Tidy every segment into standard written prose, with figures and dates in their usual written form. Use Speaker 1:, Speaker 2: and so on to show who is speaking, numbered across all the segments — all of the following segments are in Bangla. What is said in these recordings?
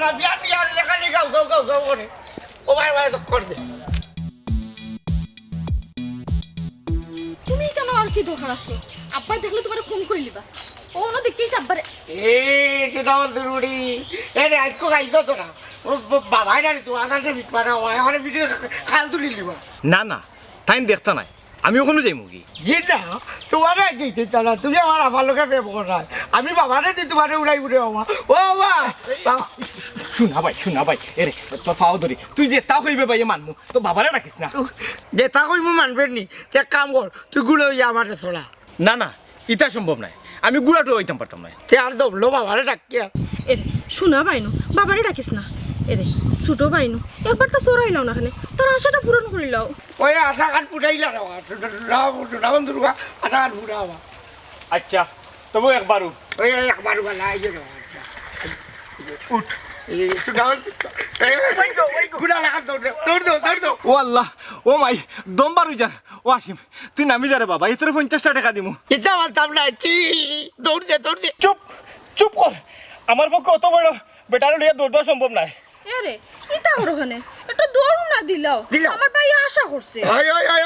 Speaker 1: না বিয়া বিয়া খালি গাও গাও গাও গাও করে ও ভাই ভাই তো কর দে
Speaker 2: তুমি কেন আর কি দরকার আছে আব্বা দেখলে তোমার ফোন করে লিবা ও না দেখিস আব্বারে
Speaker 1: সেটা জরুরি এরে আজকে খাইতো তো না বাবাই না তো আদারটা বিট পারা হয় আমার ভিডিও খাল তুলি লিবা
Speaker 3: না না তাই দেখতা নাই আমি ওখানে যাই মুগি
Speaker 1: জি না তোমারে যেতে তারা তুমি আমার আমার লোকে প্রেম করা আমি বাবারে দি তোমারে উড়াই উড়ে বাবা ও বাবা
Speaker 3: শুনা ভাই এরে তোর পাও ধরি তুই যে তা হইবে ভাই মানমু তো বাবারে রাখিস না
Speaker 1: যেটা কই মু মানবেন নি তে কাম কর তুই গুলো ইয়া আমারে ছড়া
Speaker 3: না না ইটা সম্ভব নাই আমি গুড়াটো হইতাম পারতাম না
Speaker 1: তে আর দবলো বাবারে ডাকিয়া
Speaker 2: এরে শোনা বাইনু বাবারে ডাকিস না এরে ছোট বাইনু একবার তো চোরাই নাও না খানে তোর আশাটা পূরণ করে লাও
Speaker 1: ওই আশা কাঠ ফুটাইলা রাবণ দুর্গা আশা কাঠ ফুটাবা
Speaker 3: আচ্ছা তবু একবারও
Speaker 1: ওই একবার বলা এই যে উঠ
Speaker 3: ও আল্লাহ ও মাই দম বারু যা ও আসিম তুই নামি যা রে বাবা এর 50 টাকা দিমু
Speaker 1: এটা বলতাম না দৌড় দে
Speaker 3: চুপ চুপ কর আমার পক্ষে অত বড় বেটারে লিয়ে দৌড় দেওয়া সম্ভব নাই
Speaker 2: এরে ইতা হর ওখানে একটা দৌড় না দিলাও আমার ভাই আশা করছে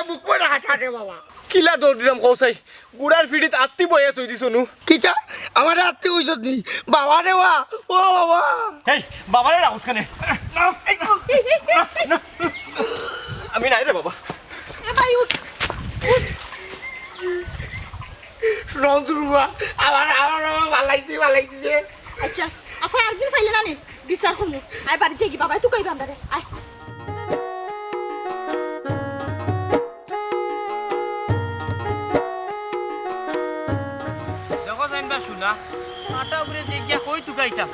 Speaker 1: মুখ পড়ে হাঁটাটে বাবা
Speaker 3: কিলা দৌড় দিলাম কৌসাই গুড়ার ফিডিত আত্মি বয়ে তুই দিছ নু
Speaker 1: কিটা আমার আত্মি হইত নি বাবা রে ও বাবা
Speaker 3: এই বাবারে রাখুস কানে আমি নাই রে বাবা
Speaker 2: এ ভাই উঠ
Speaker 1: সুরঙ্গুরুয়া আমার ভালাইতে
Speaker 2: আচ্ছা আপা আরেকদিন ফাইলে না নে বিচার করবো আয় বাড়ি যাই বাবা তুই কইবা আমারে আয়
Speaker 4: দেখো জানবা শুনা আটা উপরে যে গিয়া কই তুকাইতাম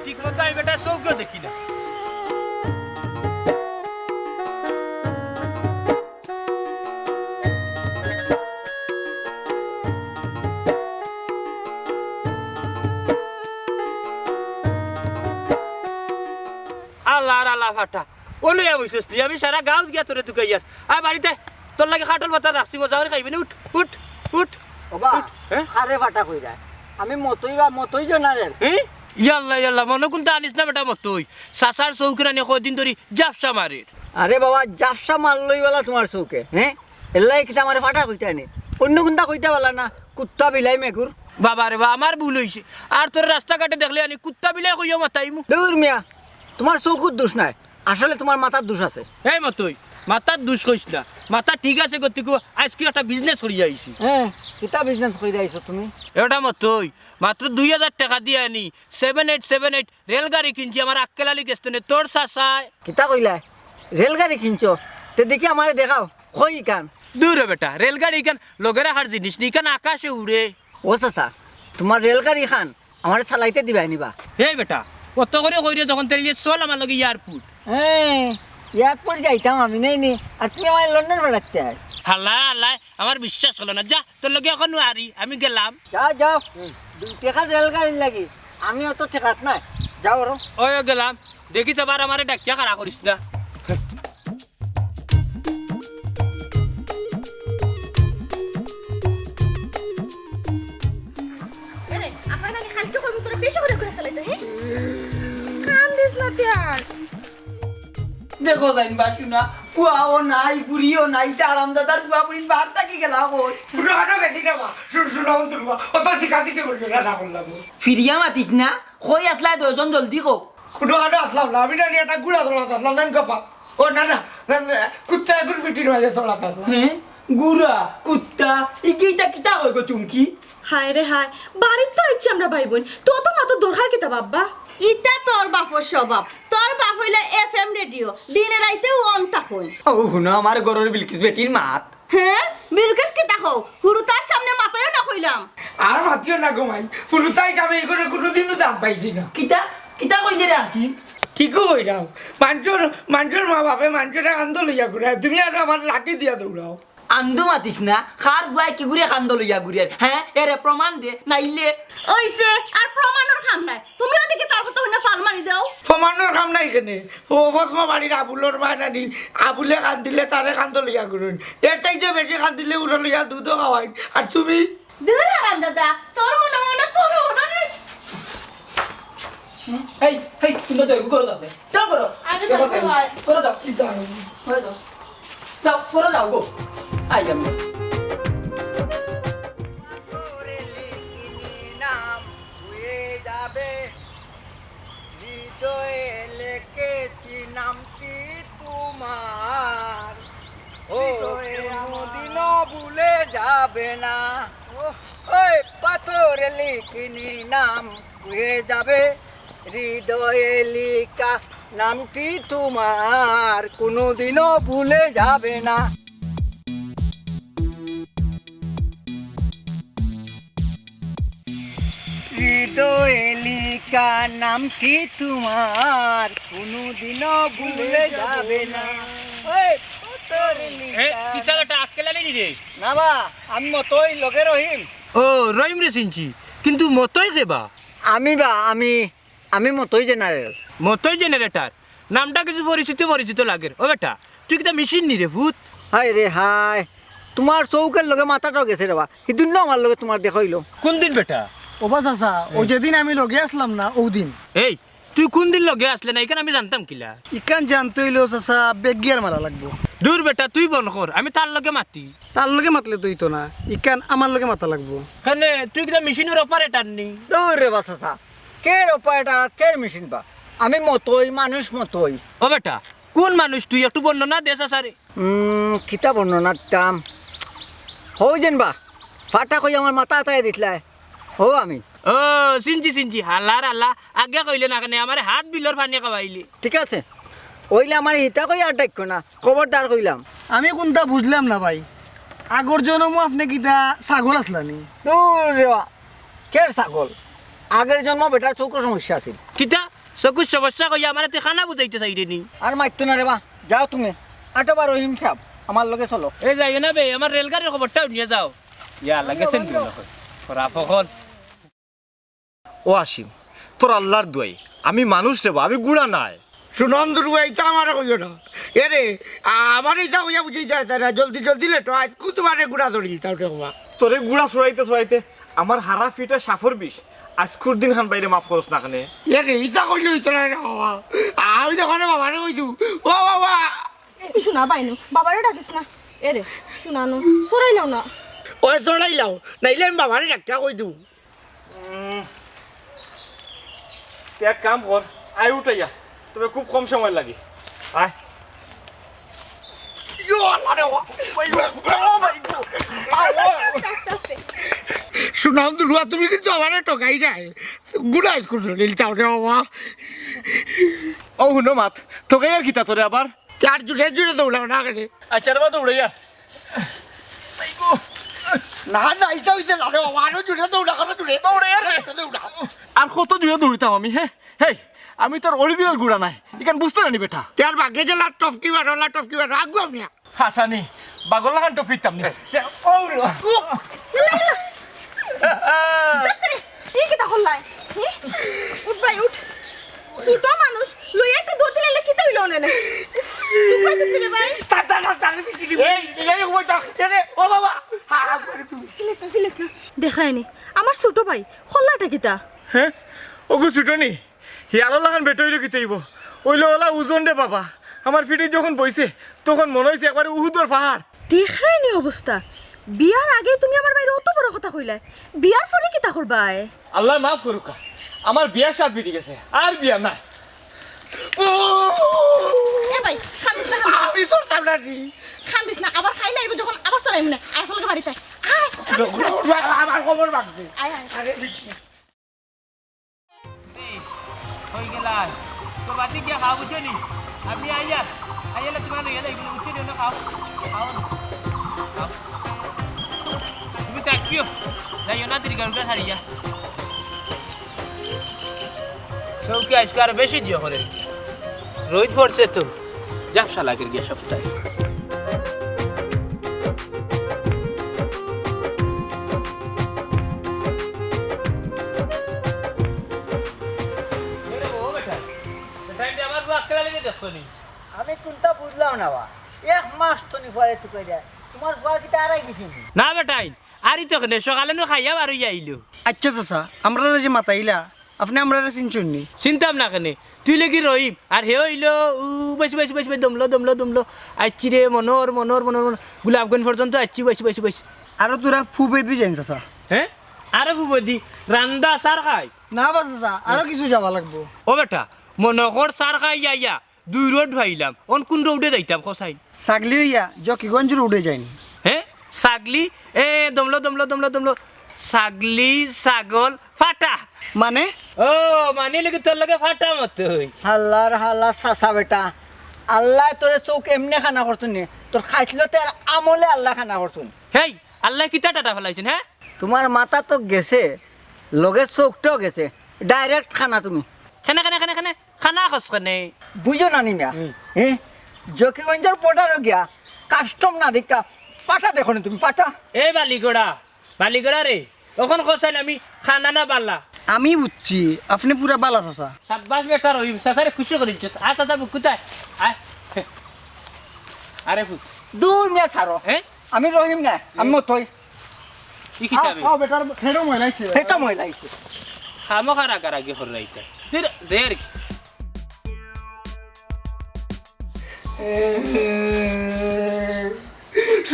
Speaker 4: ঠিক মতো আমি বেটা চৌকিও দেখি না আল্লাহ আল্লাহ ফাটা ওলে বসছিস তুই আমি সারা গাঁও গিয়া তোরে তুকাইয়ার আয় বাড়িতে তোর লাগে খাটল ভাতা রাখছি মজা করে খাইবি না উঠ উঠ উঠ
Speaker 5: ওবা আরে ফাটা কই যায় আমি মতই জানারেন
Speaker 4: ইয়াল্লা ইয়াল্লা মনে কোনটা আনিস না বেটা মতই সাসার চৌকিরা নিয়ে কদিন ধরি জাপসা মারির
Speaker 5: আরে বাবা জাফসা মারলই বলা তোমার চৌকে হ্যাঁ এলাই কিটা আমার ফাটা কইতা নে অন্য কোনটা কইতা বলা না কুত্তা বিলাই মেকুর
Speaker 4: বাবা রে বা আমার ভুল হইছে আর তোর রাস্তাঘাটে দেখলে আনি কুত্তা বিলাই কইও মাতাইমু
Speaker 5: দূর মিয়া তোমার চৌকুর দোষ নাই আসলে তোমার মাথার দোষ আছে
Speaker 4: এই মতই মাথার দুষ কইস না মাথা ঠিক আছে গতিকে আজকে একটা বিজনেস করি আইছি
Speaker 5: হ্যাঁ কিতা বিজনেস কইরা আইছো তুমি
Speaker 4: এটা মতই মাত্র 2000 টাকা দিয়ে আনি 7878 রেলগাড়ি কিনছি আমার আক্কেলালি গেস্তনে তোর চাচায়
Speaker 5: কিতা কইলা রেলগাড়ি কিনছো তে দেখি আমারে দেখাও কই কান
Speaker 4: দূর বেটা রেলগাড়ি কান লগে রাখার জিনিস নি কান আকাশে উড়ে
Speaker 5: ও চাচা তোমার রেলগাড়ি খান আমারে চালাইতে দিবা নিবা
Speaker 4: এই বেটা কত করে কইরে যখন তেলিয়ে চল আমার লগে এয়ারপোর্ট
Speaker 5: হ্যাঁ এয়ারপোর্ট যাইতাম আমি নেই নি আর তুমি আমার লন্ডন বেড়াতে আয়
Speaker 4: হাল্লা হাল্লা আমার বিশ্বাস হলো না যা তোর লগে এখন আরি আমি গেলাম
Speaker 5: যাও যাও 2 টাকা রেলগাড়ি লাগি আমি অত ঠেকাত নাই যাও আর
Speaker 4: ওই গেলাম দেখিস আবার আমারে ডাকিয়া খাড়া করিস না
Speaker 2: এরে আপা না খালকে কইবো তোরা বেশি করে চালাইতে হ্যাঁ কান দিস না তিয়ার
Speaker 5: দেখো জানবা শুনা ফুয়াও নাই বুড়িও নাই আরাম দাদার বাপুরি বার্তা কি গেলা কই ফিরিয়া মাতিস না কই আসলা দুজন জলদি কো হ্যাঁ গুড়া কুত্তা ইকিটা কিতা কই গো চুমকি
Speaker 2: হায় রে হায় বাড়ির তো ইচ্ছে আমরা ভাই বোন তো মাত্র দরকার কিতা বাব্বা
Speaker 6: ইটা তোর বাপর স্বভাব তোর বাপ হইলে এফএম রেডিও দিনে রাইতে অন থাকুন
Speaker 5: ও হুনো আমার গরুর বিলকিস বেটির মাত
Speaker 6: হ্যাঁ বিলকেস কি দেখো হুরুতার সামনে মাথায়ও না কইলাম
Speaker 1: আর মাতিও না গোমাই ফুলুতাই কামে এই করে কোনোদিনও দাম পাইছি না
Speaker 5: কিতা কিতা কইলে রে আসিম
Speaker 1: ঠিকও কইরাও মানুষের মা বাপে মানুষের কান্দ লইয়া ঘুরে তুমি আর আমার লাঠি দিয়া দৌড়াও
Speaker 5: আন্দো মাতিস না খার বুয়াই কি ঘুরে কান্দ লইয়া ঘুরিয়ার হ্যাঁ এরে প্রমাণ দে নাইলে
Speaker 6: ওইছে আর প্রমাণের কাম নাই তুমি ওদিকে তার কথা হইনা ফাল মারি দাও
Speaker 1: প্রমাণের কাম নাই কেনে ও ফসমা বাড়ির আবুলোর বানানি আবুলে কান দিলে তারে কান্দ লইয়া ঘুরুন এর চাইতে বেশি কান দিলে উড়ো লইয়া দুধও খাওয়াই আর তুমি
Speaker 6: দূর আরাম দাদা তোর মনে হয় না তোর মনে
Speaker 4: এই এই তুমি তো এগু করো যাবে যাও করো
Speaker 2: আগে চলতে হয়
Speaker 4: করো যাও হয়ে যাও যাও করো যাও গো আই আমি
Speaker 5: পাথরে লিখিনি নাম হয়ে যাবে হৃদয়ে লিখেছি নামটি তোমার হৃদয়ে কোনোদিনও ভুলে যাবে না ওই পাথরে লিখিনি নাম হয়ে যাবে হৃদয়ে লিখা নামটি তোমার কোনোদিনও ভুলে যাবে না হৃদয়ে লিখা নামটি তোমার কোনোদিনও ভুলে যাবে না ওই পাথরে
Speaker 4: এ
Speaker 5: লিখা
Speaker 4: কিতা বেটা আক্কেলালি নি রে
Speaker 5: না বা আমি মতই লগে রহিম
Speaker 4: ও রহিম রে চিনছি কিন্তু মতই দেবা
Speaker 5: আমি মতই জেনারেল
Speaker 4: মতই জেনারেটর নামটা কিছু পরিচিত লাগে ও বেটা তুই কিতা মেশিন নি রে ভূত
Speaker 5: হাই রে হাই তোমার চৌকের লগে মাথাটা গেছে রে বা সিদিন না আমার লগে তোমার দেখাইলো
Speaker 4: কোন দিন বেটা
Speaker 7: ওবা চাচা ও যেদিন আমি লগে আসলাম না ও দিন
Speaker 4: এই তুই কোন দিন লগে আসলে না এখানে আমি জানতাম কিলা
Speaker 7: ইকান জানতে হইলো চাচা বেগ গিয়ার মারা লাগবো
Speaker 4: দূর বেটা তুই বন কর আমি তার লগে মাতি
Speaker 7: তার লগে মাতলে তুই তো না ইকান আমার লগে মাথা লাগবো
Speaker 4: কারণে তুই কিতা মেশিনের অপারেটর নি
Speaker 5: দৌড় রে বাসা কে অপারেটার কে মেশিন বা আমি মতই মানুষ মতই
Speaker 4: ও বেটা কোন মানুষ তুই একটু বর্ণনা দেশ সারে
Speaker 5: কিতা বর্ণনার দাম হও যেন বা ফাটা কই আমার মাথা আতায় দিতলা হো আমি
Speaker 4: ও চিনছি হাল্লার আল্লাহ আগে কইলে না কেন আমার হাত বিলর পানি খাওয়াইলি
Speaker 5: ঠিক আছে ওইলে আমার হিতা কই আর ডাক্য না খবরদার কইলাম
Speaker 7: আমি কোনটা বুঝলাম না ভাই আগর জন্মও আপনি কিতা ছাগল আসলানি
Speaker 5: দূর রে বা কের ছাগল আগের জন্ম বেটার চৌকর সমস্যা আছিল
Speaker 4: কিতা চকুর সমস্যা কইয়া আমার তে খানা বুঝাইতে চাই রে নি
Speaker 5: আর মাইতো না রে বা যাও তুমি আটবার রহিম সাহেব আমার লগে চলো
Speaker 4: এই যাই না বে আমার রেলগাড়ির খবরটাও নিয়ে যাও ইয়া লাগেছেন খরা ফখন
Speaker 3: ও আসিম তোর আল্লাহর দুয়াই আমি মানুষ রে বা আমি গুড়া নাই
Speaker 1: শুনন দুর্গা এইটা আমার কইও না এরে আমার এইটা কইয়া বুঝাই যায় না জলদি লেটো আজকু তোমার গুড়া ধরি তাও টেকমা
Speaker 3: তোরে গুড়া ছড়াইতে আমার হারা ফিটা সাফর বিষ আজকুর দিন খান বাইরে মাফ করস না কেনে
Speaker 1: এরে এইটা কইলো ইতো না রে বাবা আমি যখন বাবারে কইতু ও বাবা
Speaker 2: শোনা পাইনু বাবারে ডাকিস না এরে শোনানো সরাইলাও না
Speaker 1: ওই চড়াইলাও নাইলে আমি বাবারে ডাক্তার কইতু
Speaker 3: এক কাম কর আয় উঠাইয়া তবে খুব কম সময় লাগে আয়
Speaker 1: শুনাম দুর্গা তুমি কিন্তু আমারে টকাই নাই গুড়া স্কুল ধরিল তাও রে বাবা
Speaker 3: ও হুনো মাত তোকে আর কিতা তোরে আবার
Speaker 1: চার জুড়ে দৌড়াও না কেন
Speaker 3: আচ্ছা রে বা দৌড়াইয়া
Speaker 1: না এইটা হইতে না রে বাবা আরো জুড়ে দৌড়া করে দৌড়া
Speaker 3: আর কত দূরে দৌড়িতাম আমি হেই আমি তোর অরিজিনাল গুড়া নাই এখান বুঝতে রানি বেটা
Speaker 1: তার বাগে যে টপকি বারো আগুয়া মিয়া
Speaker 3: হাসানি বাগল লাগান তো ফিরতাম না
Speaker 2: এই কিতা হল্লাই উঠ ভাই উঠ ছোট মানুষ লই একটা দৌড়তে লাগলে কিতা হইলো না তুই কইছিস কি রে ভাই
Speaker 1: ও বাবা
Speaker 2: সিলেস না দেখায়নি আমার ছোট ভাই হল্লাটা কিতা
Speaker 3: হ্যাঁ ওগো ছুটনি হিয়ালো লাগান বেটইলে কিতাইব ওইলে ওলা ওজন দে বাবা আমার ফিটে যখন বইছে তখন মনে হয়েছে একবারে উহুদর পাহাড়
Speaker 2: দেখায়নি অবস্থা বিয়ার আগে তুমি আমার বাইরে অত বড় কথা কইলা বিয়ার পরে কিতা করবাই
Speaker 3: আল্লাহ মাফ করুকা আমার বিয়ার সাথ বিটি গেছে আর বিয়া নাই
Speaker 2: এ ভাই খান্দিস না
Speaker 1: আমি চড়তাম না
Speaker 2: খান্দিস না আবার খাইলে আইব যখন আবার চড়াইব না আয় ফলকে বাড়িতে
Speaker 1: আমার খবর বাগছে
Speaker 2: আয় আয়
Speaker 4: হয়ে গেলা তো বাতি গিয়া খাও বুঝছো নি আমি আইয়ালে তোমার এলে এগুলো বুঝছো নি খাও খাও তুমি তাকিও যাইও না তিরিগার উঠে সারিয়া সৌকি আজকে আর বেশি দিও করে রোহিত পড়ছে তো ব্যবসা লাগে গিয়ে সপ্তাহে
Speaker 5: আমি কোনটা বুঝলাম না বা এক মাস তো নি পরে তুই কই দেয় তোমার ফুয়া কিটা আড়াই গেছি
Speaker 4: না বেটাই আরই তো সকালে নো খাইয়া আর আইলো
Speaker 7: আচ্ছা চাচা আমরা যে মাতাইলা আপনি আমরা চিনছেন নি
Speaker 4: চিন্তাম না কেনে তুই লেগি রহিম আর হে হইল বেশি বেশি বেশি দমলো দমলো দমলো আইছি রে মনোর মনোর মনোর গোলাপগঞ্জ পর্যন্ত আইছি বেশি বেশি বেশি
Speaker 7: আরো তোরা ফুবে দি যাইন চাচা
Speaker 4: হ্যাঁ আরে বুবদি রান্দা সার খাই
Speaker 7: না বা চাচা আরো কিছু যাওয়া লাগবো
Speaker 4: ও বেটা মনকর সার খাই যাইয়া 2 রোড ভাইলাম অন কোন রোডে যাইতাম খসাই
Speaker 7: ছাগলি হইয়া জকিগঞ্জের উঠে যাইন
Speaker 4: হ্যাঁ ছাগলি এ দমলো দমলো দমলো দমলো ছাগলি ছাগল ফাটা
Speaker 7: মানে
Speaker 4: ও মানে লেগে তোর লগে ফাটা মত হই
Speaker 5: হাল্লার হাল্লা চাচা বেটা আল্লাহ তোরে চোখ এমনি খানা করছুন নি তোর খাইছিল তোর আমলে আল্লাহ খানা করছুন
Speaker 4: হেই আল্লাহ কিতা টাটা ফেলাইছেন হ্যাঁ
Speaker 5: তোমার মাথা তো গেছে লগে চোখটাও গেছে ডাইরেক্ট খানা তুমি
Speaker 4: খানা খানা খানা খানা খানা খস খানে
Speaker 5: বুঝো না নিমিয়া হ্যাঁ জকিগঞ্জের পটারও গিয়া কাস্টম না দেখা পাঠা দেখো না তুমি পাঠা
Speaker 4: এ বালিগড়া রে তখন খসাইল আমি খানা না বাল্লা
Speaker 7: আমি বুঝছি আপনি পুরা বালা চাচা
Speaker 4: সাব্বাস বেটা রহিম সাসারে খুশি করিছিস আ সাসা বুকুতায় আয় আরে ফুট
Speaker 5: দূর মিয়া ছাড়ো
Speaker 4: হ্যাঁ
Speaker 5: আমি রহিম না আমি মতই
Speaker 4: ই কি যাবে
Speaker 7: বেটার হেডও ময়লাইছে
Speaker 5: সেটা মই লাগছে
Speaker 4: খামো খারা করা কি হর রাইতা দের কি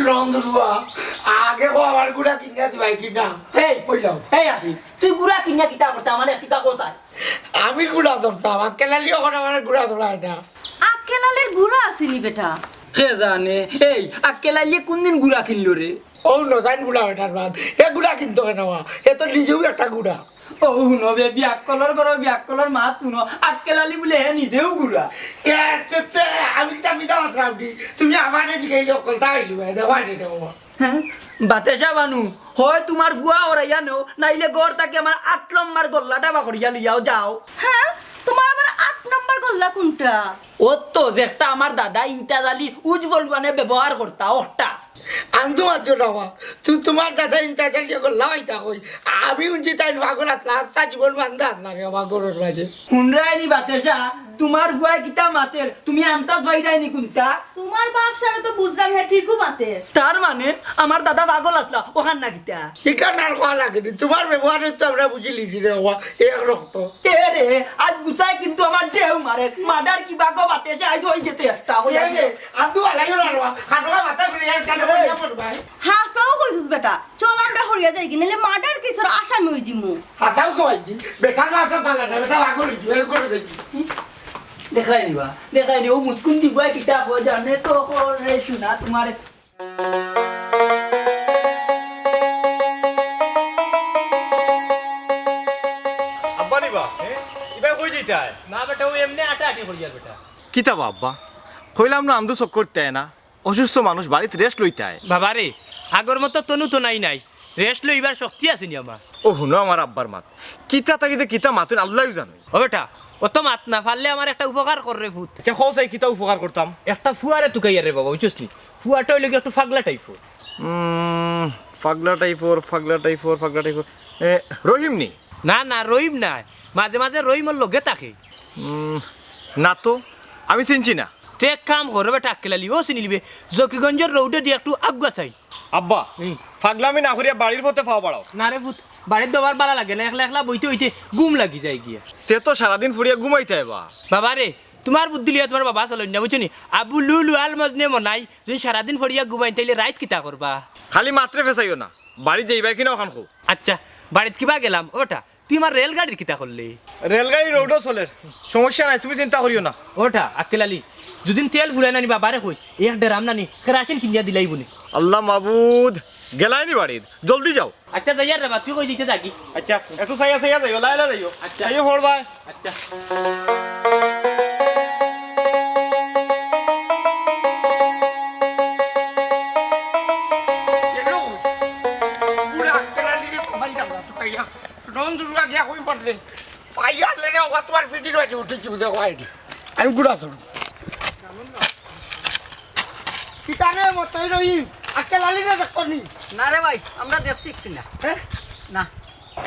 Speaker 1: রন্ধুয়া আগে আমার গুড়া কিনা দিবাই কিনা
Speaker 5: হেই
Speaker 1: কইলাম
Speaker 5: হেই আসি তুই গুড়া কিনা কিতা করতে আমার কিতা কোসায়
Speaker 1: আমি গুড়া ধরতাম আক্কেলালি ওখানে আমার গুড়া ধরায় না
Speaker 6: আক্কেলালের গুড়া আসেনি বেটা
Speaker 5: কে জানে এই আক্কেলালি কোন দিন গুড়া কিনলো রে
Speaker 1: ও নজাইন গুড়া বেটার বাদ এ গুড়া কিনতো কেন এ তো নিজেও একটা গুড়া
Speaker 5: ও হুনো বে বিয়াকলর করো বিয়াকলর মাত শুনো আক্কেলালি বলে হে নিজেও গুড়া
Speaker 1: আমি কি আমি দাওয়াত রাখবি তুমি আমার জিগাই কলতা হইলি দেখাই নি
Speaker 5: হ্যাঁ বাতেশা বানু হয় তোমার বুয়া ওরাইয়া নো নাইলে গড় তাকে আমার 8 নম্বর গল্লাটা বা করিয়া লইয়াও যাও
Speaker 6: হ্যাঁ তোমার আবার 8 নাম্বার গল্লা কোনটা
Speaker 5: ও তো যেটা আমার দাদা ইন্টাজালি উজ্জ্বল গানে ব্যবহার করতা ওটা
Speaker 1: আন্দু আছো নামা তুই তোমার দাদা ইন্টা চালিয়ে গল্লা হইতা কই আমি উঞ্চি তাই পাগল আত্মা জীবন বান্ধা আপনার আমার গরুর মাঝে
Speaker 5: হুনরাইনি বাতেশা তোমার বুয়া কিতা মাতের তুমি আন্তাজ ভাইরাইনি কোনটা
Speaker 6: তোমার বাপ সারা তো বুঝলাম হ্যাঁ ঠিকও মাতে
Speaker 5: তার মানে আমার দাদা পাগল আসলা ওখান না কিতা
Speaker 1: ইকান আর কোয়া লাগেনি তোমার ব্যবহারে তো আমরা বুঝি লিছি রে বাবা এক রক্ত
Speaker 5: কে রে আজ গুছাই কিন্তু আমার দেহ মারে মাদার কি বাগো বাতেশা আজ হই গেছে একটা হইয়া
Speaker 1: আন্দু আলাইও না খাটোয়া মাথা ফেলে আর কেন বইয়া পড়বাই
Speaker 6: হাসাও কইছিস বেটা চল আমরা হরিয়া যাই কিনলে মার্ডার কেসের আসামি হই জিমু
Speaker 1: হাসাও কইছি বেটার মাথা পালা না বেটা পাগল জুয়েল করে দেখি
Speaker 5: দেখাই নি ও মুস্কুন দিবা কিতা হো জানে তো রে শোনা তোমার
Speaker 3: আব্বা নিবা এবার কই যাইতায়
Speaker 4: না বেটা ও এমনি আটা আটি করি আর বেটা
Speaker 3: কিতা আব্বা কইলাম না আমদু চক করতে না অসুস্থ মানুষ বাড়িতে রেস্ট লইতে হয়
Speaker 4: বাবা রে আগর মতো তনু তো নাই রেস্ট লইবার শক্তি আসেনি আমার
Speaker 3: ও হুনো আমার আব্বার মাত কিতা তাকিতে কিতা মাতুন আল্লাহই জানে
Speaker 4: ও বেটা অত মাত না পারলে আমার একটা উপকার করে ভূত
Speaker 3: আচ্ছা কও চাই কিতা উপকার করতাম
Speaker 4: একটা ফুয়ারে তুকাইয়া রে বাবা বুঝছিস নি ফুয়াটা হইলে একটু ফাগলা টাইপের
Speaker 3: ফাগলা টাইপর রহিম নি
Speaker 4: না না রহিম না মাঝে মাঝে রহিমর লগে থাকে
Speaker 3: না তো আমি চিনছি না
Speaker 4: তে এক কাম করে বেটা আক্কেলালি ও চিনি লিবে জকিগঞ্জের রোডে দিয়ে একটু আগুয়া চাই
Speaker 3: আব্বা ফাগলামি না করিয়া বাড়ির পথে পাওয়া বাড়াও
Speaker 4: না রে ভূত বাড়ির দেওয়ার বালা লাগে না একলা একলা বইতে হইতে গুম লাগি যায় গিয়া
Speaker 3: তে তো সারাদিন ফুরিয়া ঘুমাইতে বা
Speaker 4: বাবা রে তোমার বুদ্ধি লিয়া তোমার বাবা চলো না বুঝছো নি আবু লুলু আল মজনে মনাই যদি সারাদিন ফরিয়া ঘুমাই তাইলে রাইত কিতা করবা
Speaker 3: খালি মাত্রে ফেসাইও না বাড়ি যাইবা কিনা ওখান খো
Speaker 4: আচ্ছা বাড়িত কিবা গেলাম ওটা তুই আমার রেলগাড়ির কিতা করলে
Speaker 3: রেলগাড়ি রোডও চলে সমস্যা নাই তুমি চিন্তা করিও না
Speaker 4: ওটা আক্কেলালি দুদিন তেল ভুলাই নানি বাবারে কই এক ডেরাম নানি কেরাসিন কিনিয়া দিলাই বনি
Speaker 3: আল্লাহ মাবুদ গেলাইনি বাড়ির জলদি যাও
Speaker 4: আচ্ছা যাইয়ার রে বা তুই কই দিতে যাগি
Speaker 3: আচ্ছা একটু সাইয়া যাইও লাইলা যাইও
Speaker 4: আচ্ছা।
Speaker 3: যাইও পড়বা
Speaker 4: আচ্ছা
Speaker 1: বুড়া আক্কেলালি রে কমাই যাবা তো কাইয়া রন্ধুয়া গিয়া কই পড়লে পাইয়া লেনে ওয়া তোমার ফিটি রয়েছে উঠেছি দেখো আইডি আমি গুড়া ধরুন কিতারে মতই রই আক্কেলালি না দেখনি
Speaker 5: না রে ভাই আমরা দেখছি না
Speaker 1: হ্যাঁ
Speaker 5: না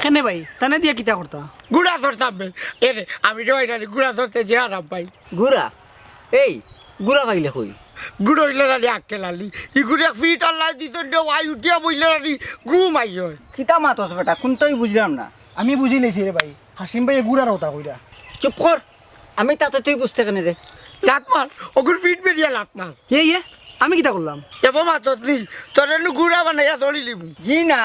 Speaker 7: কেনে ভাই তানে দিয়া কিতা করতা
Speaker 1: গুড়া ধরতাম এরে আমি রইলানি গুড়া ধরতে যে আরাম পাই
Speaker 5: গুড়া এই গুড়া পাইলে কই
Speaker 1: গুড় হইলে রানি আক্কেলালি ই গুড়ে ফিট আল্লাহ দিত ওয়াই উঠিয়া বইলে রানি ঘুম আই হয়
Speaker 5: কিতা মাতস বেটা কোন তুই বুঝলাম না
Speaker 7: আমি বুঝি লেছি রে ভাই হাসিম ভাই গুড়ার হতা কইরা
Speaker 5: চুপ কর আমি তাতে তুই বুঝতে কেন রে
Speaker 1: লাত মার ওগুর ফিট বেরিয়ে লাত মার
Speaker 7: ইয়ে আমি কিতা করলাম
Speaker 1: যাবো মাতত নি তোর গুড়া বানাইয়া চলি লিবু
Speaker 5: জি না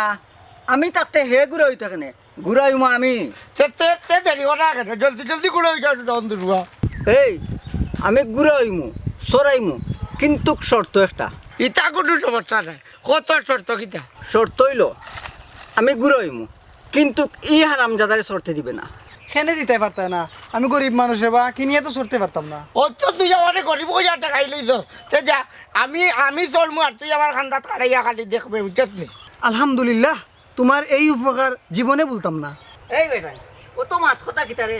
Speaker 5: আমি তাতে হে ঘুরে হইতে কেন ঘুরাই আমি
Speaker 1: তে দেরি করা কেন জলদি জলদি গুড়া হয়ে যাও রন্দুয়া
Speaker 5: এই আমি ঘুরে হইমু সরাইমু কিন্তু শর্ত একটা
Speaker 1: ইটা কোনো সমস্যা নাই কত শর্ত কিতা
Speaker 5: শর্ত হইল আমি ঘুরে হইমু কিন্তু ই হারামজাদারে শর্তে দিবে না
Speaker 7: খেনে দিতে পারতাম না আমি গরিব মানুষের বা কিনিয়ে তো সরতে পারতাম না
Speaker 1: ও তো তুই আমার গরিব হাজার টাকা লইছ তে যা আমি চলমু আর তুই আমার খান্দাত কাটাইয়া খালি দেখবে বুঝছিস নি
Speaker 7: আলহামদুলিল্লাহ তোমার এই উপকার জীবনে বলতাম না
Speaker 5: এই বেটা ও তো মাত কথা কিতা রে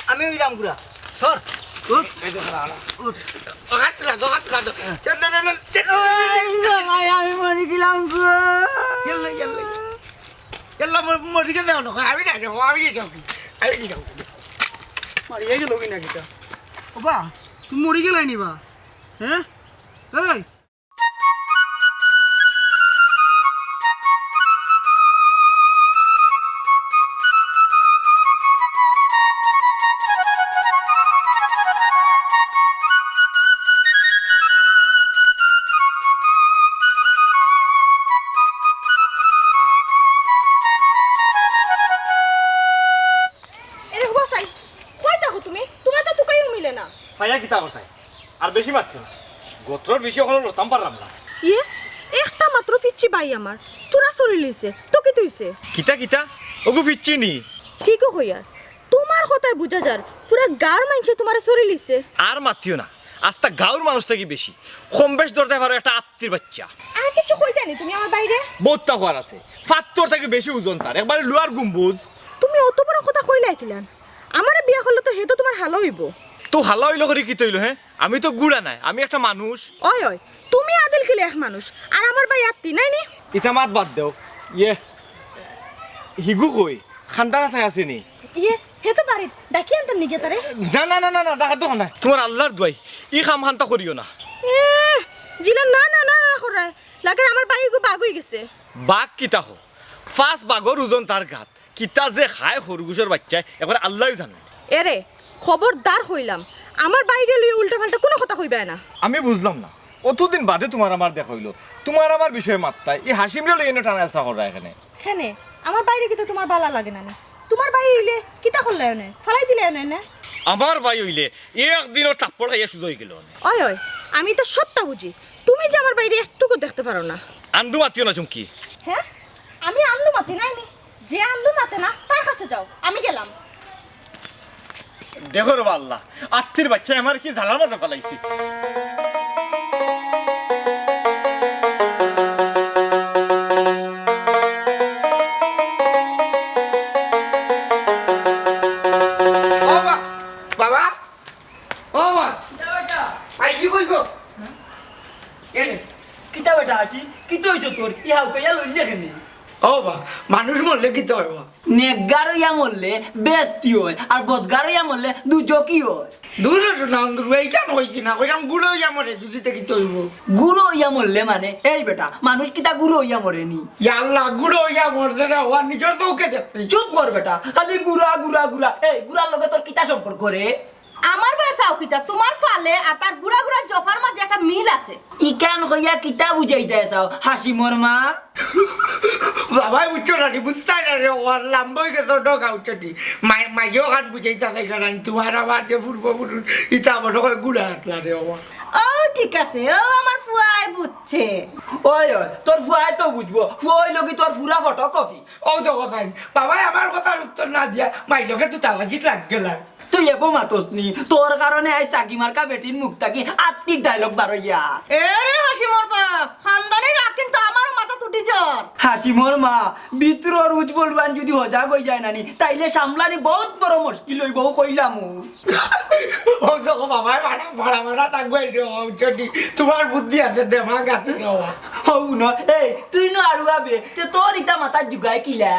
Speaker 5: আমি ওইরাম ঘুরা সর আমি মরে গেলাম
Speaker 1: মরিকে দেও না আমি না যাবো আমি যাবো
Speaker 7: মারিয়ে গেল কিনা কিতা ওবা তুমি মরি গেলাই নিবা হ্যাঁ এই
Speaker 3: ফাইয়া কিতা কথায় আর বেশি মাত্র না গোত্রর বেশি ওখানে লতাম পারলাম না
Speaker 2: ইয়ে একটা মাত্র ফিচ্ছি ভাই আমার তোরা সরি লিছে তো কি তুইছে
Speaker 3: কিতা কিতা ওগু ফিচ্ছি নি
Speaker 2: ঠিকও হইয়ার তোমার কথায় বুঝা যার পুরা গার মানছে তোমার সরি লিছে
Speaker 3: আর মাতিও না আস্তা গাঁর মানুষ থেকে বেশি কম বেশ ধরতে পারো একটা আত্মীর বাচ্চা
Speaker 2: আর কিছু কইতা নি তুমি আমার বাইরে
Speaker 3: বোত্তা হওয়ার আছে ফাত্তর থেকে বেশি ওজন তার একবারে লোয়ার গুম্বুজ
Speaker 2: তুমি অত বড় কথা কইলা কিলান আমারে বিয়া করলে তো হেতো তোমার হালো হইব
Speaker 3: তো হাল্লা হইলো করে কি তৈল হ্যাঁ আমি তো গুড়া নাই আমি একটা মানুষ
Speaker 2: ওই ওই তুমি আদিল খেলে এক মানুষ আর আমার ভাই আত্মি নাই নি
Speaker 3: ইতা মাত বাদ দেও ইয়ে হিগু কই খান্দানা চাই আছে নি
Speaker 2: ইয়ে হেতো বাড়ি ডাকি আনতাম নিগে তারে
Speaker 3: না না না না না ডাকার দোকান নাই তোমার আল্লাহর দোয়াই ই খাম খান্তা করিও না
Speaker 2: এ জিলা না না না না করায় লাগে আমার ভাই গো বাগ হই গেছে
Speaker 3: বাঘ কিতা হো ফার্স্ট বাঘর ওজন তার গাত কিতা যে খায় খরগোশের বাচ্চায় একবার আল্লাহই জানে
Speaker 2: এরে খবরদার হইলাম আমার বাইরে লই উল্টা পাল্টা কোনো কথা কইবে না
Speaker 3: আমি বুঝলাম না অতদিন বাদে তোমার আমার দেখা হইলো তোমার আমার বিষয়ে মাত্রায় এই হাসিমরে লই এনে টানা আসা করা এখানে
Speaker 2: কেনে আমার বাইরে কি তো তোমার বালা লাগে না তোমার ভাই হইলে কিতা করলে এনে ফালাই দিলে এনে না
Speaker 3: আমার ভাই হইলে একদিনও টাপ্পড় খাইয়া সুযোগ গেল
Speaker 2: ওই ওই আমি তো সবটা বুঝি তুমি যে আমার বাইরে একটুকু দেখতে পারো না
Speaker 3: আন্দু মাতিও না চুমকি
Speaker 2: হ্যাঁ আমি আন্দু মাতি নাইনি যে আন্দু মাতে না তার কাছে যাও আমি গেলাম
Speaker 3: দেখো রে আল্লাহ আত্মীর বাচ্চা আমার কি ঝালা মাঝে ফেলাইছি
Speaker 1: বাবা ও মা আই কি কইব এনে
Speaker 5: কিতা বেটা আসি কিতা হইছো তোর ইহাও কইয়া লইলে কেন
Speaker 1: ও বা মানুষ মরলে কি তো হয় বা
Speaker 5: নেগারো ইয়া মরলে বেস্তি হয় আর বদগারো ইয়া মরলে দুজকি হয়
Speaker 1: দূর না দূর এই কেন হইছি না কইরাম গুলো ইয়া মরে যদি দেখি তো হইব
Speaker 5: গুরু ইয়া মরলে মানে এই বেটা মানুষ কিতা গুরু ইয়া মরেনি
Speaker 1: ইয়া আল্লাহ গুলো ইয়া মরছে না ও নিজের তো ওকে দেখছি
Speaker 5: চুপ কর বেটা খালি গুড়া গুড়া গুড়া এই গুড়ার লগে তোর কিতা সম্পর্ক রে
Speaker 6: আমার বয়সাও কিতা তোমার ফালে আর তার গুড়া গুড়া জফার মাঝে একটা মিল আছে
Speaker 5: ইকান কইয়া কিতা বুঝাইতে চাও হাসি মোর মা
Speaker 1: বাবাই বুঝছো না বুঝতে না রে ও লাম্বই গেছো ডগা উচ্চটি মাইও খান বুঝাইতা নাই কারণ তোমার আমার যে পূর্বপুরুষ ইতা আমার গুড়া আসলা রে ও
Speaker 6: ও ঠিক আছে ও আমার ফুয়াই বুঝছে
Speaker 5: ওই ওই তোর ফুয়াই তো বুঝবো ফুয়াই লগি তোর পুরা ফটো কপি
Speaker 1: ও তো কথাই বাবাই আমার কথার উত্তর না দিয়া মাইলকে তো তাবাজিত লাগ গেলাম
Speaker 5: তুই এবো মাতসনি তোর কারণে আই সাকি মার্কা বেটির মুখ থাকি আত্মিক ডায়লগ বারইয়া
Speaker 6: এরে হাসি মোর বাপ খানদানি রাখ কিন্তু আমারও মাথা তুটি জ্বর
Speaker 5: হাসি মোর মা ভিতরর উজ্জ্বল ওয়ান যদি হজা হয়ে যায় নানি তাইলে সামলানি বহুত বড় মুশকিল হইব কইলাম
Speaker 1: ও তো বাবাই ভাড়া ভাড়া ভাড়া থাকবে রে উচ্চটি তোমার বুদ্ধি আছে দেমা গাতি নেওয়া
Speaker 5: হউ ন এই তুই ন আরুয়াবে তে তোর ইতা মাথা জুগাই কিলা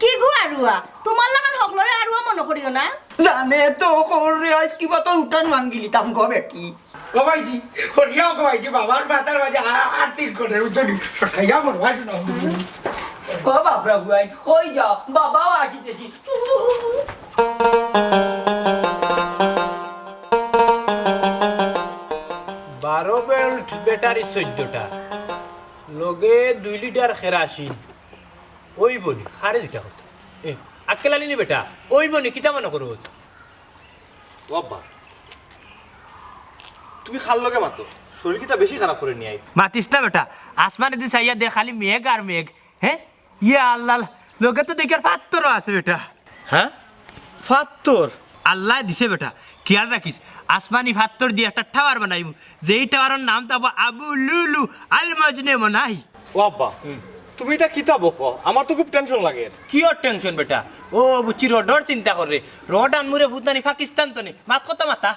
Speaker 6: কি গো আরুয়া তোমার লাগান হকলরে আরুয়া মনে করিও না
Speaker 5: জানে তো করে আজ কিবা তো উঠান মাঙ্গিলি তাম গো বেটি
Speaker 1: গবাইজি হরিয়াও গবাইজি বাবার মাথার মাঝে আর্থিক করে উচ্চটি সটাইয়া মর ভাই না
Speaker 5: ও বাপরা গুয়াই কই যাও বাবাও আসিতেছি
Speaker 4: বারো বেল্ট ব্যাটারি 14টা লগে 2 লিটার কেরাসিন ওই বনি খারে দিকা কথা এ আক্কেলালি নি বেটা ওই বনি কিতা মনে করো
Speaker 3: বাবা তুমি খাল লগে মাতো শরীর কিটা বেশি খারাপ করে নিয়ে আইছ
Speaker 4: মাতিস না বেটা আসমানে দি চাইয়া দে খালি মেঘ আর মেঘ হ্যাঁ ইয়া আল্লাহ লগে তো দেখার পাত্রও আছে বেটা
Speaker 3: হ্যাঁ ফাত্তর
Speaker 4: আল্লাহ দিছে বেটা খেয়াল রাখিস আসমানি ফাত্তর দিয়ে একটা টাওয়ার বানাইমু যেই টাওয়ারের নাম তাবো আবু লুলু আল মজনে মনাই
Speaker 3: বাবা তুমি এটা কিতা বকো আমার তো খুব টেনশন লাগে
Speaker 4: কি ওর টেনশন বেটা ও বুচি রোডর চিন্তা করে রোড আনমুরে ভূতানি পাকিস্তান তো নে মাত কত মাতা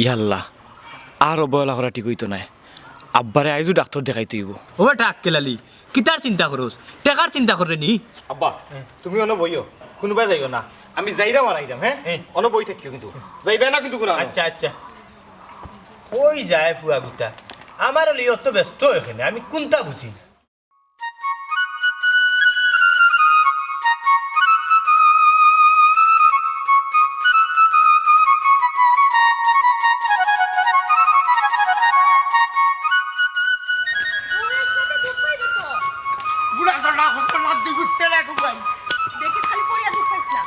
Speaker 3: ইয়াল্লাহ আর অবহেলা করা ঠিক হইতো না আব্বারে আইজু ডাক্তার দেখাই তুইব
Speaker 4: ও বেটা আক্কেলালি কিতার চিন্তা করোস টেকার চিন্তা করে নি
Speaker 3: আব্বা তুমি অন বইও কোনোবাই যাইও না আমি যাইরাম আর আইরাম হ্যাঁ অন বই থাকিও কিন্তু যাইবে না কিন্তু কোনো
Speaker 4: আচ্ছা আচ্ছা ওই যায় ফুয়া গুটা আমার হলে অত ব্যস্ত এখানে আমি কোনটা বুঝি
Speaker 1: গুড়া চড়া হতো না তুই বুঝতে না ভাই
Speaker 2: দেখিস খালি পড়িয়া দুঃখ পাইছ না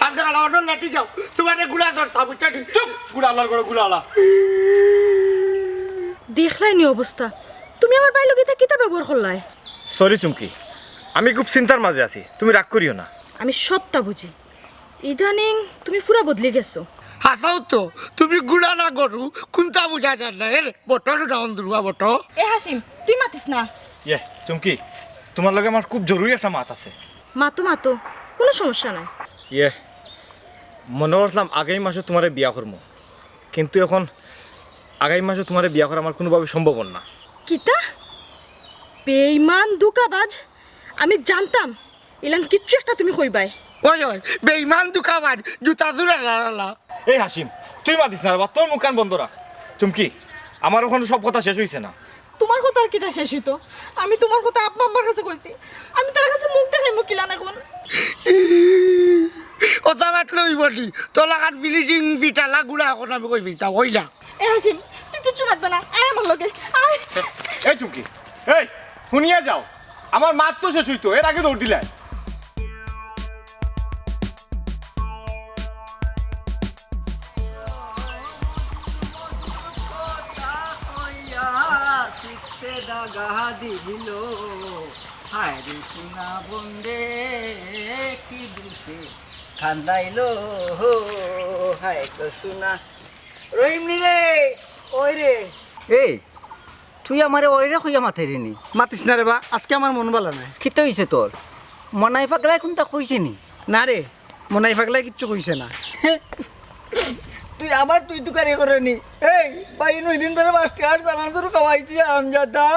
Speaker 1: সামনে কাটা অন্য লাঠি যাও তোমার গুড়া চড়তা বুঝছো চুপ
Speaker 3: গুড়া আল্লাহর করে গুড়া আলা
Speaker 2: দেখলাই নি অবস্থা তুমি আমার ভাই লগিতা কিতা ব্যবহার করলাই
Speaker 3: সরি চুমকি আমি খুব চিন্তার মাঝে আছি তুমি রাগ করিও না
Speaker 2: আমি সবটা বুঝি ইদানিং তুমি পুরা বদলে গেছো
Speaker 1: হাসাও তো তুমি গুড়া না গরু কোনটা বুঝা যান না এর বটর ডাউন দুর্গা বটো
Speaker 2: এ হাসিম তুই মাতিস না
Speaker 3: ইয়ে চুমকি তোমার লগে আমার খুব জরুরি একটা মাত আছে
Speaker 2: মাতো মাতো কোনো সমস্যা নাই
Speaker 3: ইয়ে মনে করলাম আগামী মাসে তোমারে বিয়া করবো কিন্তু এখন আগামী মাসে তোমারে বিয়া করা আমার কোনোভাবে সম্ভব না
Speaker 2: কিতা বেঈমান দুকাবাজ আমি জানতাম ইলান কিচ্ছু একটা তুমি কইবাই
Speaker 1: ওই ওই বেইমান দুকাবার জুতা জুড়ে লাড়ালা
Speaker 3: এই হাসিম তুই মাতিস না বাবা তোর মুখ কান বন্ধ রাখ চুমকি আমার ওখানে সব কথা শেষ হয়েছে না
Speaker 2: তোমার কথা আর কিটা শেষ হইতো আমি তোমার কথা আব্বা আম্মার কাছে কইছি আমি তার কাছে মুখ দেখাই মুকিলান এখন
Speaker 1: ওটা মাত লই বলি তোলাকার বিলিডিং বিটালা গুড়া এখন আমি কই বিতা হইলা
Speaker 2: এ হাসিম তুই কিচ্ছু মাতবে না আয় আমার লগে আয়
Speaker 3: এই চুমকি এই শুনিয়া যাও আমার মাত তো শেষ হইতো এর আগে দৌড় দিলে
Speaker 5: দিল হায় রে সোনা বন্দে কি দুষে খান্দাইলো হায় তো সোনা রহিমনি রে ওই রে এই তুই আমারে ওই রে কইয়া মাথায় রে নি
Speaker 7: মাতিস না রে বা আজকে আমার মন ভালো নাই
Speaker 5: কিতে হইছে তোর মনাই পাগলাই কোনটা কইছে নি
Speaker 7: না রে মনাই ফাগলাই কিচ্ছু কইছে না
Speaker 5: তুই আবার তুই তুকারি করে নি এই ভাই নই দিন ধরে বাস আর জানা তোর খাওয়াইছি আমজাদা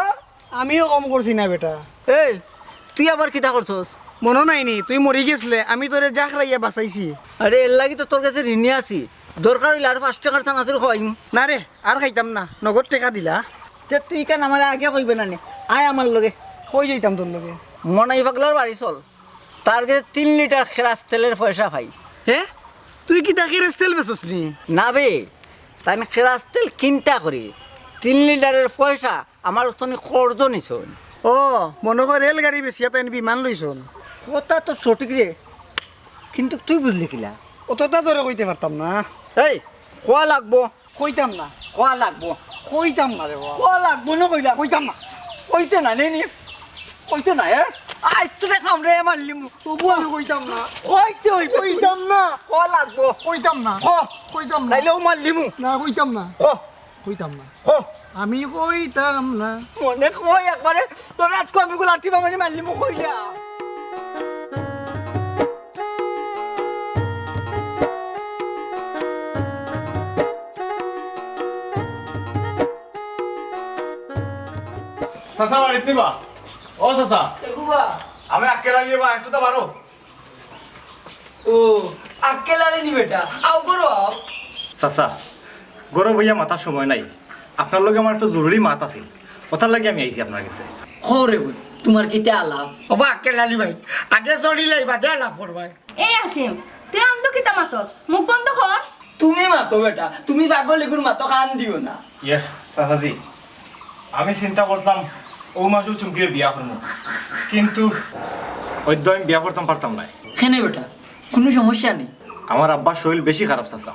Speaker 7: আমিও কম করছি না বেটা
Speaker 5: এই তুই আবার কিতা করছস
Speaker 7: মনে নাই নি তুই মরি গেছলে আমি তোরে জাখ রাইয়া বাঁচাইছি
Speaker 5: আরে এর লাগি তো তোর কাছে ঋণী আছি দরকার হইলে আর 5 টাকার চানা তোর খাওয়াইম
Speaker 7: না রে আর খাইতাম না নগদ টাকা দিলা
Speaker 5: তে তুই কেন আমার আগে কইবে না নে আয় আমার লগে
Speaker 7: কই যাইতাম তোর লগে
Speaker 5: মনাই পাগলার বাড়ি চল তার কাছে 3 লিটার খেরাস তেলের পয়সা পাই
Speaker 7: হে তুই কি তাকে তেল বেচস নি
Speaker 5: না বে তাই না খেরাস তেল কিনতা করি 3 লিটারের পয়সা আমার ওখানে খরচ নিছন
Speaker 7: ও মনে কর রেলগাড়ি বেশিয়া তাই বিমান লইছন
Speaker 5: কথা তো সঠিক রে কিন্তু তুই বুঝলি কিলা
Speaker 7: অতটা ধরে কইতে পারতাম না
Speaker 5: এই কোয়া লাগবো
Speaker 7: কইতাম না
Speaker 5: কোয়া লাগবো
Speaker 7: কইতাম না রে বাবা
Speaker 5: কোয়া লাগবো না কইলা
Speaker 7: কইতাম না
Speaker 5: কইতে না নি কইতে না আজ তো দেখাম রে মারলিম
Speaker 7: তবু আমি কইতাম না
Speaker 5: কইতে হইব
Speaker 7: কইতাম না
Speaker 5: কোয়া লাগবো
Speaker 7: কইতাম না
Speaker 5: ক
Speaker 7: কইতাম না
Speaker 5: নাইলেও মারলিমু
Speaker 7: না কইতাম না
Speaker 5: ক
Speaker 7: কইতাম না
Speaker 5: ক
Speaker 7: আমি কইতাম না
Speaker 5: মনে কই একবারে তোর রাত কমি গুলো লাঠি ভাঙনি মারলিমু কইলা
Speaker 3: চাচা বাড়িত নিবা ও চাচা আমি আক্কেলালি বা একটু তো পারো
Speaker 5: ও আক্কেলালি নি বেটা আও করো
Speaker 3: চাচা গরম ভাইয়া মাতার সময় নাই আপনার লগে আমার একটা জরুরি মাত আছিল কথার লাগে আমি আইছি আপনার কাছে।
Speaker 5: হরে বুঝ তোমার কিতে আলাপ?
Speaker 1: ওবা আক্কেল আলী ভাই আগে চড়িলাই বাদে লাভ করবাই।
Speaker 6: এই আসিম তুই আন্দ কিতা মাতস মুখ বন্ধ কর।
Speaker 5: তুমি মাতো বেটা, তুমি পাগল এগুর মাতো কান দিও না।
Speaker 3: ইয়ে চাচাজি, আমি চিন্তা করতাম ও মাসেও চুমকিরে বিয়া করবো, কিন্তু ওইদ্য আমি বিয়া করতাম পারতাম না।
Speaker 5: হ্যাঁ বেটা, কোনো সমস্যা নেই।
Speaker 3: আমার আব্বার শরীর বেশি খারাপ চাচা,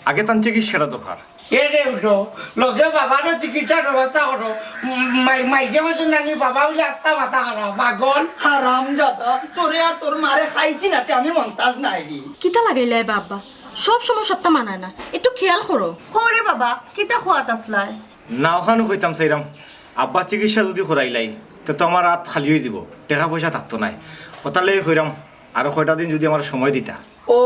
Speaker 3: আগে তার চিকিৎসাটা দরকার।
Speaker 1: এ রে উঠো লগে বাবারও চিকিৎসার ব্যবস্থা করো। মাইকে মাঝে নানি বাবা বলে আত্মা মাথা খারাপ পাগল।
Speaker 5: হারাম জাদা, তোরে আর তোর মারে খাইছি নাতে আমি মন্তাজ নাই রে।
Speaker 2: কিতা লাগাইলাই বাবা, সব সময় সপ্তাহ মানায় না, একটু খেয়াল করো।
Speaker 6: হরে বাবা কিতা খোয়াত আসলাই?
Speaker 3: না ওখানে কইতাম চাইরাম আব্বার চিকিৎসা যদি করাইলাই তো আমার রাত খালি হয়ে যাব, টাকা পয়সা থাকতো নাই। কথা লেগে কইরাম আরো কয়টা দিন যদি আমার সময় দিতা।
Speaker 5: ও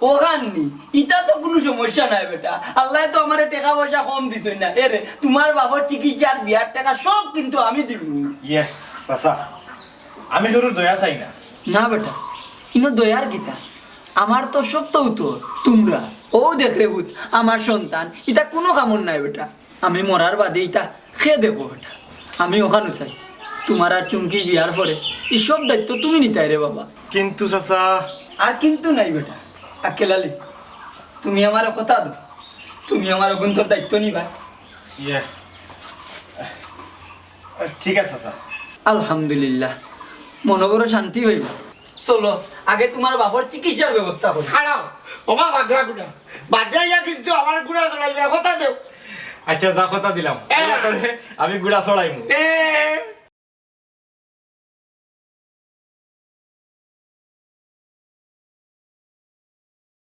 Speaker 5: ওখাননি ইটা তো কোনো সমস্যা নাই বেটা, আল্লাহ তো আমার টাকা পয়সা কম দিছই না। এরে তোমার বাবার চিকিৎসার বিয়ার টাকা সব কিন্তু আমি দিব।
Speaker 3: ইয়ে চাচা, আমি গরুর দয়া চাই না।
Speaker 5: না বেটা, ইনো দয়ার গীতা, আমার তো সব তো তোমরা ও দেখলে বুধ আমার সন্তান, ইটা কোনো কামন নাই বেটা। আমি মরার বাদে ইটা খেয়ে দেবো বেটা। আমি ওখানে চাই তোমার আর চুমকি বিয়ার পরে এই সব দায়িত্ব তুমি নিতাই রে বাবা।
Speaker 3: কিন্তু চাচা,
Speaker 5: আর কিন্তু নাই বেটা। আক্কেলালি, তুমি আমার কথা দো, তুমি আমার অগুন্তর দায়িত্ব নিবা।
Speaker 3: ইয়ে ঠিক আছে চাচা।
Speaker 5: আলহামদুলিল্লাহ, মনোবড় শান্তি হইল। চলো আগে তোমার বাবার চিকিৎসার ব্যবস্থা করি।
Speaker 1: খারাপ ওবা পাগলা গুড়া বাজাইয়া কিন্তু আমার গুড়া চড়াইবে কথা দেও।
Speaker 3: আচ্ছা যা কথা দিলাম, আমি গুড়া ছড়াইমু।
Speaker 1: এ